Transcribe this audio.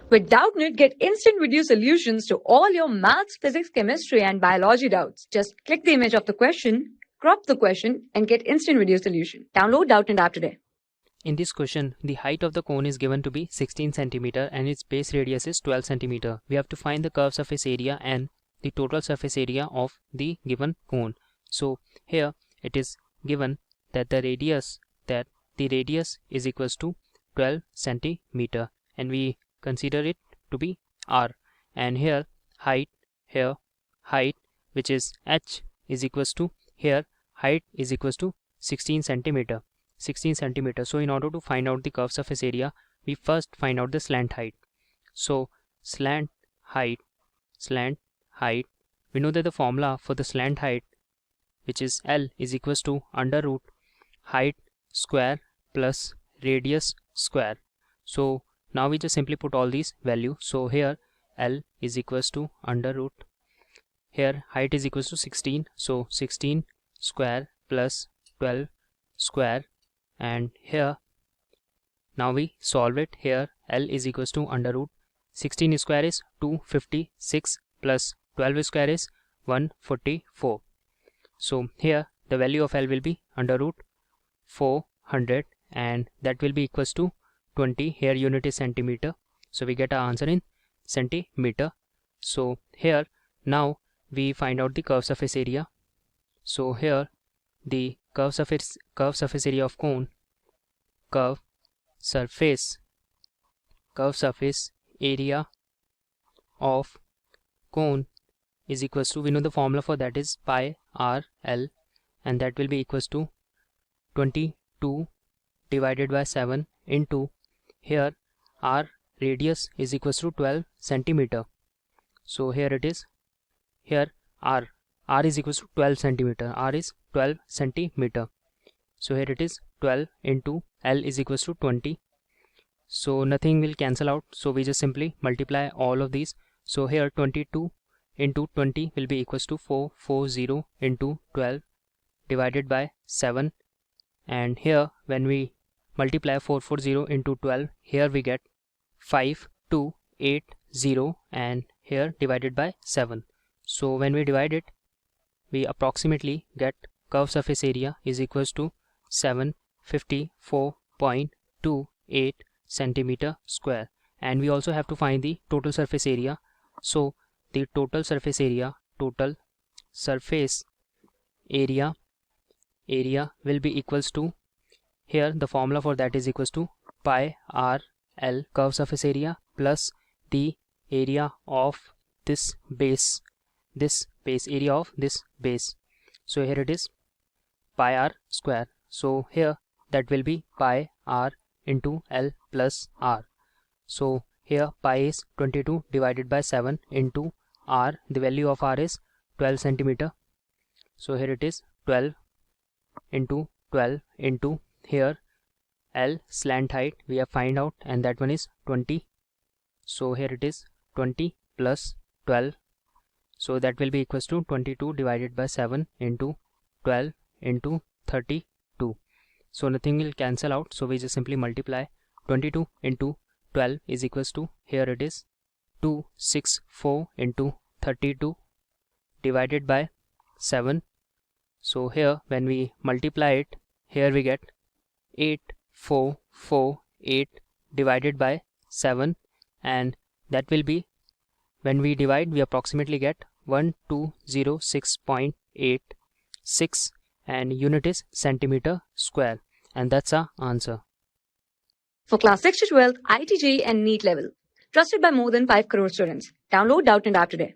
With Doubtnut, get instant video solutions to all your maths, physics, chemistry, and biology doubts. Just click the image of the question, crop the question, and get instant video solution. Download Doubtnut app today. In this question, the height of the cone is given to be 16 cm and its base radius is 12 cm. We have to find the curved surface area and the total surface area of the given cone. So here it is given that the radius is equals to 12 cm and we consider it to be r, and here height which is h is equals to height is equals to 16 cm. So in order to find out the curved surface area, we first find out the slant height. So slant height, we know that the formula for the slant height, which is L, is equals to under root height square plus radius square. So now we just simply put all these values. So here L is equals to under root, here height is equals to 16, so 16 square plus 12 square, and here now we solve it. Here L is equals to under root 16 square is 256 plus 12 square is 144. So here the value of L will be under root 400 and that will be equals to 20. Here unit is centimeter, so we get our answer in centimeter. So here now we find out the curved surface area. So here the curved surface area of cone, curved surface area of cone is equals to, we know the formula for that is pi r L, and that will be equals to 22 divided by 7 into, here r radius is equals to 12 centimeter. So here it is, here r is equals to 12 centimeter, r is 12 centimeter. So here it is 12 into L is equals to 20. So nothing will cancel out, so we just simply multiply all of these. So here 22 into 20 will be equals to 440 into 12 divided by 7, and here when we multiply 440 into 12, here we get 5280 and here divided by 7. So when we divide it, we approximately get curved surface area is equals to 754.28 centimeter square, and we also have to find the total surface area. So the total surface area will be equals to, here the formula for that is equals to pi r L, curved surface area, plus the area of this base, area of this base. So here it is pi r square. So here that will be pi r into L plus r. So here pi is 22 divided by 7 into r, the value of r is 12 centimeter. So here it is 12 into 12 into, here L slant height we have find out, and that one is 20. So here it is 20 plus 12, so that will be equals to 22 divided by 7 into 12 into 32. So nothing will cancel out, so we just simply multiply 22 into 12 is equals to, here it is 264 into 32 divided by 7. So here when we multiply it, here we get 8448 divided by 7, and that will be, when we divide, we approximately get 1206.86 and unit is centimeter square, and that's our answer. For class 6 to 12, IIT JEE and NEET level. Trusted by more than 5 crore students. Download Doubtnut app today.